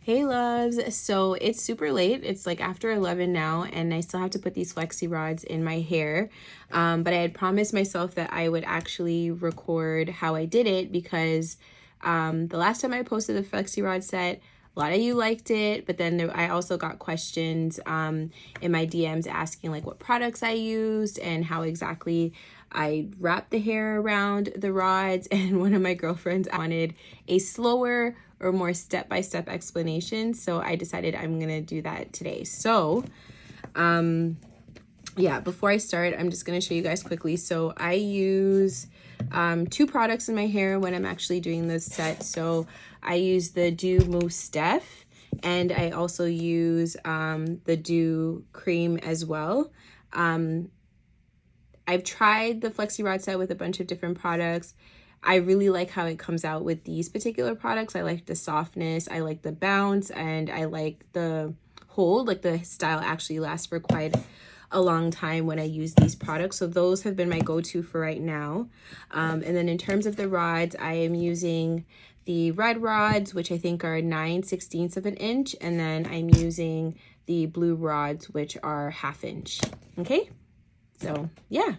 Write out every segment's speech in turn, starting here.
Hey loves, so it's super late. It's like after 11 now, and I still have to put these flexi rods in my hair. But I had promised myself that I would actually record how I did it because the last time I posted the flexi rod set, a lot of you liked it, but then I also got questions in my DMs asking like what products I used and how exactly I wrapped the hair around the rods. And one of my girlfriends wanted a slower or more step-by-step explanation, so I decided I'm gonna do that today. So yeah, before I start, I'm just gonna show you guys quickly. So I use two products in my hair when I'm actually doing this set. So I use the Mousse Def, and I also use the C.R.E.A.M as well. I've tried the FlexiRod set with a bunch of different products. I really like how it comes out with these particular products. I like the softness, I like the bounce, and I like the hold. Like the style actually lasts for quite a long time when I use these products. So those have been my go-to for right now. And then in terms of the rods, I am using the red rods, which I think are 9/16 of an inch. And then I'm using the blue rods, which are 1/2 inch. Okay, so yeah.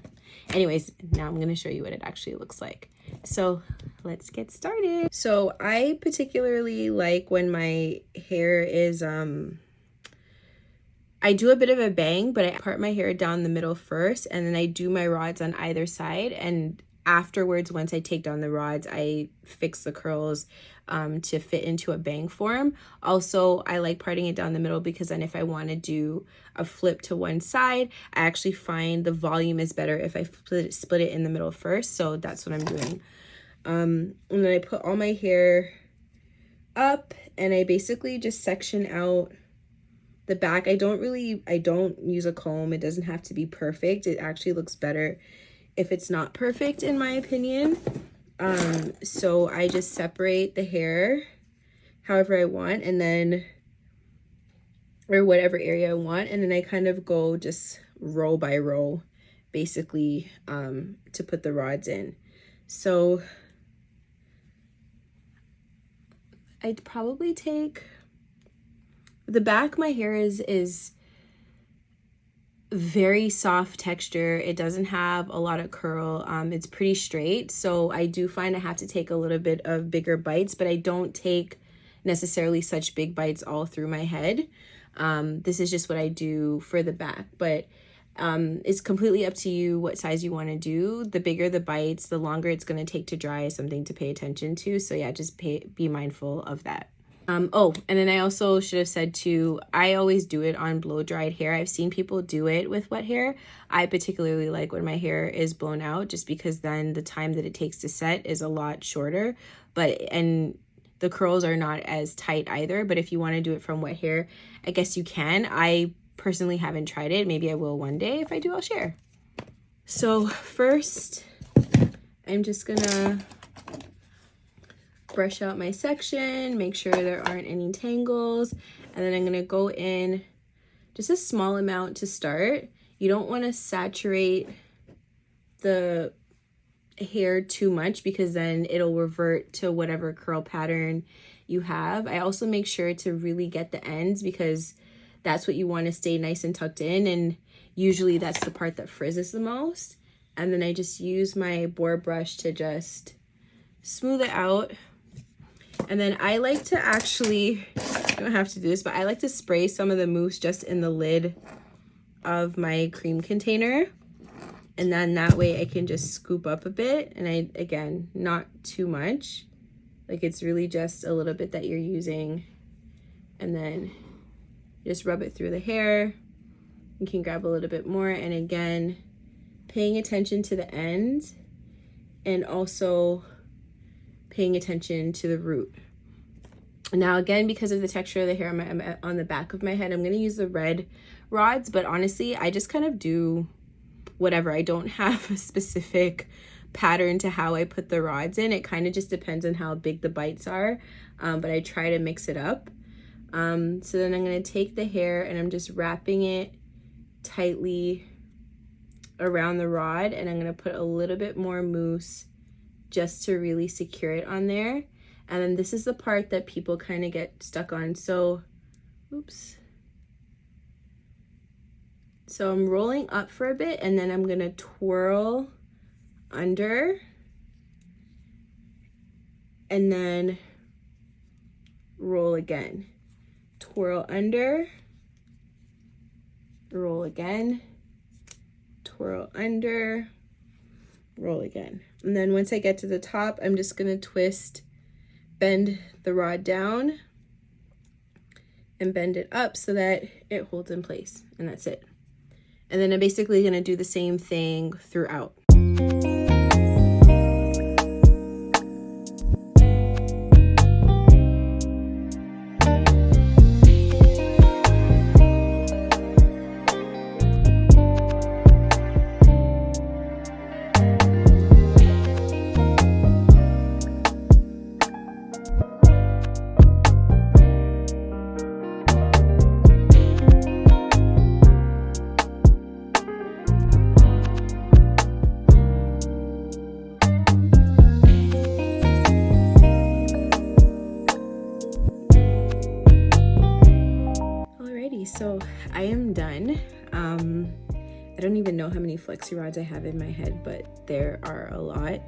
Anyways, now I'm going to show you what it actually looks like. So let's get started. So I particularly like when my hair is, I do a bit of a bang, but I part my hair down the middle first, and then I do my rods on either side. And afterwards, once I take down the rods, I fix the curls to fit into a bang form. Also, I like parting it down the middle because then if I want to do a flip to one side, I actually find the volume is better if I split it in the middle first. So that's what I'm doing. And then I put all my hair up, and I basically just section out the back. I don't use a comb. It doesn't have to be perfect. It actually looks better if it's not perfect, in my opinion. So I just separate the hair however I want, and then, or whatever area I want, and then I kind of go just row by row, basically, to put the rods in. So I'd probably take the back. My hair is very soft texture. It doesn't have a lot of curl. It's pretty straight, so I do find I have to take a little bit of bigger bites, but I don't take necessarily such big bites all through my head. This is just what I do for the back, but it's completely up to you what size you want to do. The bigger the bites, the longer it's going to take to dry is something to pay attention to. So yeah, just be mindful of that. Oh, and then I also should have said too, I always do it on blow dried hair. I've seen people do it with wet hair. I particularly like when my hair is blown out, just because then the time that it takes to set is a lot shorter, and the curls are not as tight either. But if you want to do it from wet hair, I guess you can. I personally haven't tried it. Maybe I will one day. If I do, I'll share. So first, I'm just gonna brush out my section, make sure there aren't any tangles, and then I'm gonna go in just a small amount to start. You don't want to saturate the hair too much because then it'll revert to whatever curl pattern you have. I also make sure to really get the ends because that's what you want to stay nice and tucked in, and usually that's the part that frizzes the most. And then I just use my boar brush to just smooth it out. And then I like to actually, you don't have to do this, but I like to spray some of the mousse just in the lid of my cream container. And then that way I can just scoop up a bit. And again, not too much. Like it's really just a little bit that you're using. And then just rub it through the hair. You can grab a little bit more. And again, paying attention to the ends and also paying attention to the root. Now again, because of the texture of the hair on the back of my head, I'm going to use the red rods, but honestly I just kind of do whatever. I don't have a specific pattern to how I put the rods in. It kind of just depends on how big the bites are, but I try to mix it up. So then I'm going to take the hair and I'm just wrapping it tightly around the rod, and I'm going to put a little bit more mousse just to really secure it on there. And then this is the part that people kind of get stuck on. So, oops. So I'm rolling up for a bit, and then I'm gonna twirl under, and then roll again. Twirl under, roll again, twirl under, roll again. And then once I get to the top, I'm just gonna twist, bend the rod down, and bend it up so that it holds in place, and that's it. And then I'm basically gonna do the same thing throughout. So I am done. I don't even know how many flexi rods I have in my head, but there are a lot.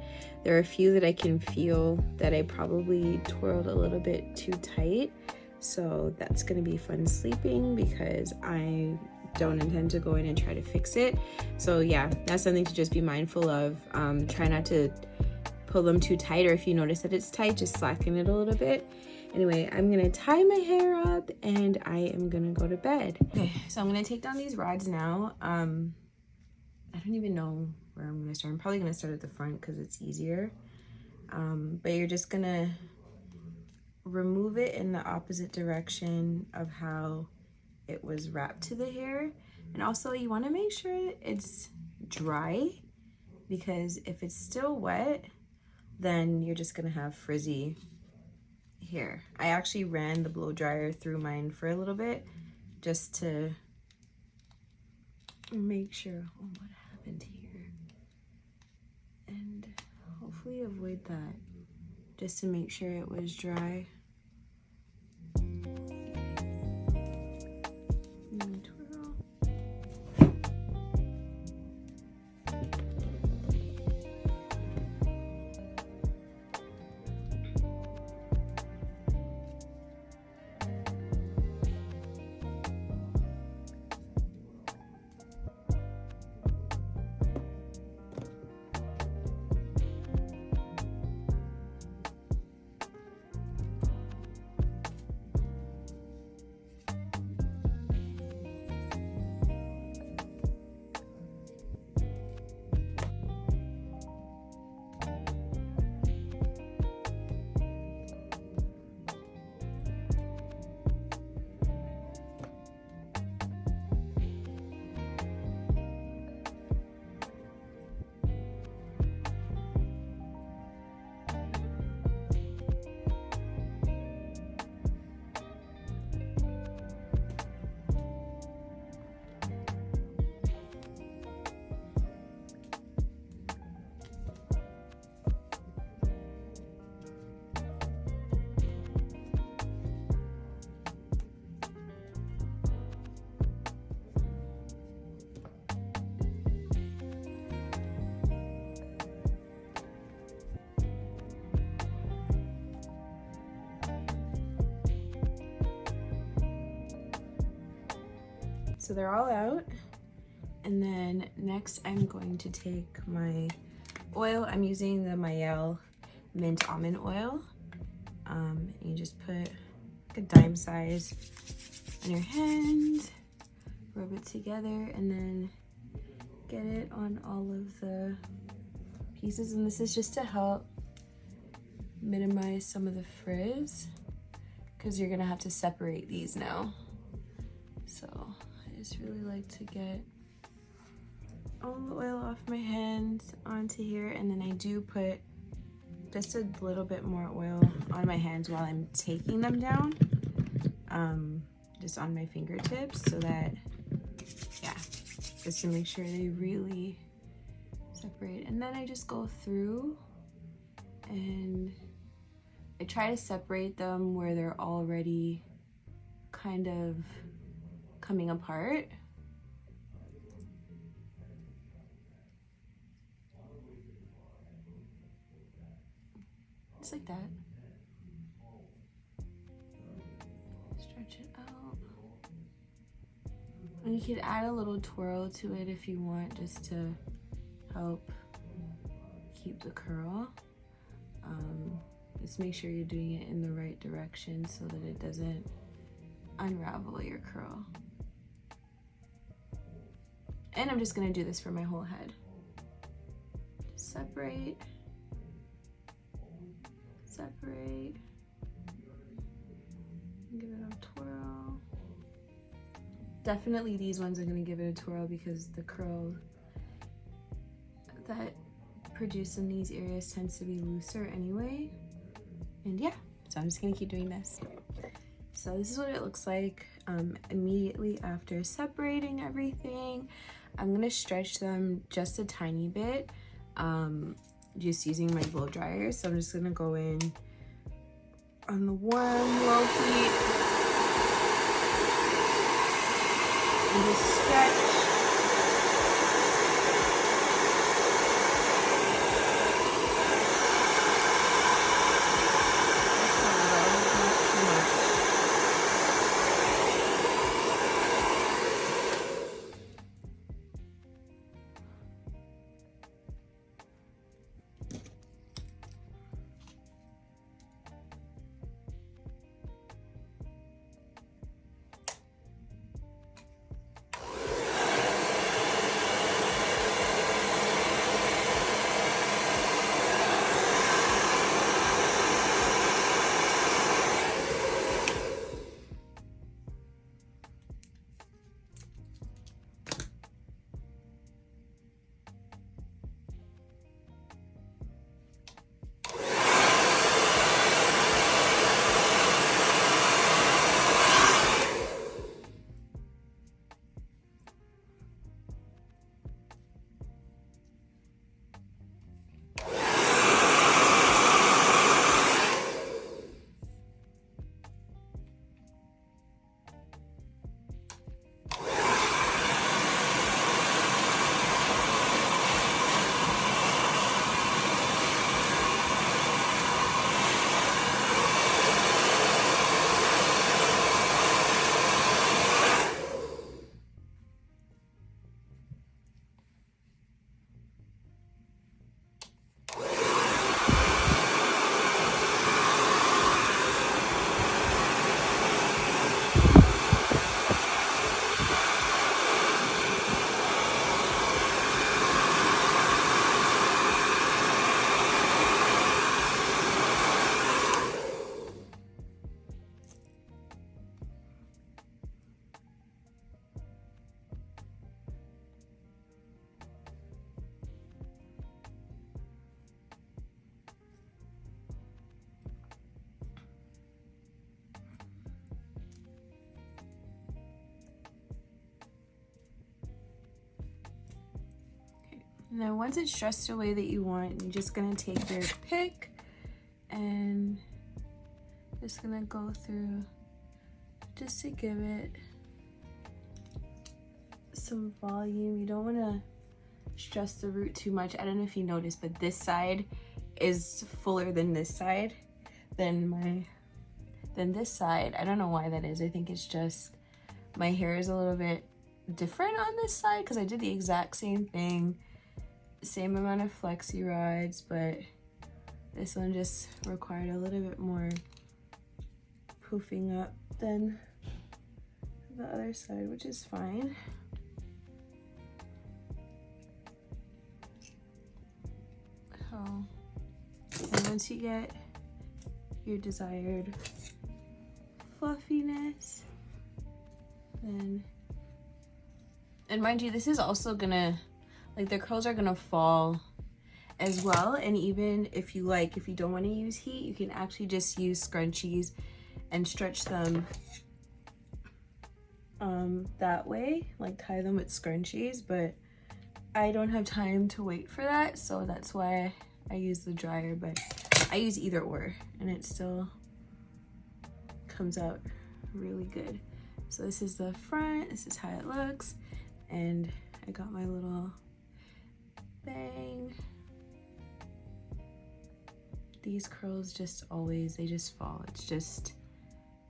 There are a few that I can feel that I probably twirled a little bit too tight. So that's gonna be fun sleeping because I don't intend to go in and try to fix it. So yeah, that's something to just be mindful of. Try not to pull them too tight, or if you notice that it's tight, just slacken it a little bit. Anyway, I'm gonna tie my hair up and I am gonna go to bed. Okay, so I'm gonna take down these rods now. I don't even know where I'm gonna start. I'm probably gonna start at the front because it's easier. But you're just gonna remove it in the opposite direction of how it was wrapped to the hair. And also you wanna make sure it's dry, because if it's still wet, then you're just gonna have frizzy hair. I actually ran the blow dryer through mine for a little bit just to make sure. Oh, what happened here? And hopefully avoid that, just to make sure it was dry. So they're all out, and then next I'm going to take my oil. I'm using the Mayel mint almond oil. You just put like a dime size on your hand, rub it together, and then get it on all of the pieces. And this is just to help minimize some of the frizz, because you're gonna have to separate these now. So I just really like to get all the oil off my hands onto here, and then I do put just a little bit more oil on my hands while I'm taking them down, just on my fingertips, so that, yeah, just to make sure they really separate. And then I just go through, and I try to separate them where they're already kind of coming apart. Just like that. Stretch it out. And you could add a little twirl to it if you want, just to help keep the curl. Just make sure you're doing it in the right direction so that it doesn't unravel your curl. And I'm just gonna do this for my whole head. Just separate, separate, give it a twirl. Definitely these ones are gonna give it a twirl because the curl that produce in these areas tends to be looser anyway. And yeah, so I'm just gonna keep doing this. So this is what it looks like immediately after separating everything. I'm gonna stretch them just a tiny bit, just using my blow dryer. So I'm just gonna go in on the warm, low heat and just stretch. And then once it's dressed the way that you want, you're just gonna take your pick and just gonna go through just to give it some volume. You don't wanna stress the root too much. I don't know if you noticed, but this side is fuller than this side, than this side. I don't know why that is. I think it's just my hair is a little bit different on this side because I did the exact same thing. Same amount of flexi rods, but this one just required a little bit more poofing up than the other side, which is fine. So, and once you get your desired fluffiness, then, and mind you, this is also gonna, like, the curls are gonna fall as well. And even if you don't want to use heat, you can actually just use scrunchies and stretch them that way, like tie them with scrunchies. But I don't have time to wait for that, so that's why I use the dryer. But I use either or, and it still comes out really good. So this is the front, this is how it looks, and I got my little bang. These curls just always, they just fall. It's just,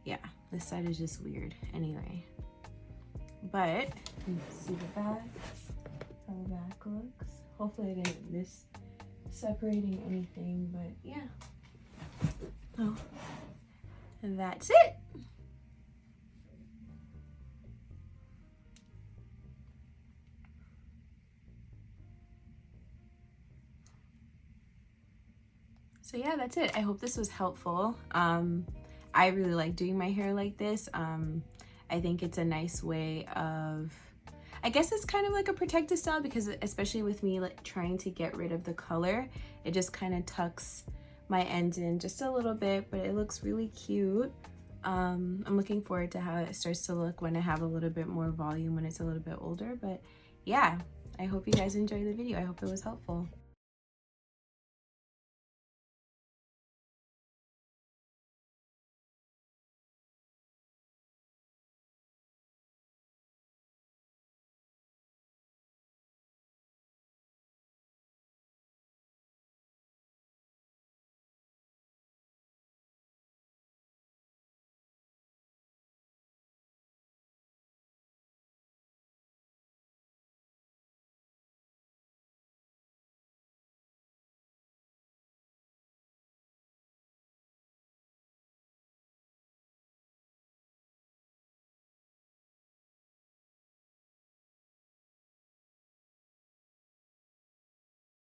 yeah, this side is just weird anyway. But you see the back, how the back looks. Hopefully I didn't miss separating anything, but yeah. Oh, and that's it. So yeah, that's it. I hope this was helpful. I really like doing my hair like this. I think it's a nice way of, I guess it's kind of like a protective style, because especially with me like trying to get rid of the color, it just kind of tucks my ends in just a little bit, but it looks really cute. I'm looking forward to how it starts to look when I have a little bit more volume, when it's a little bit older. But yeah, I hope you guys enjoyed the video. I hope it was helpful.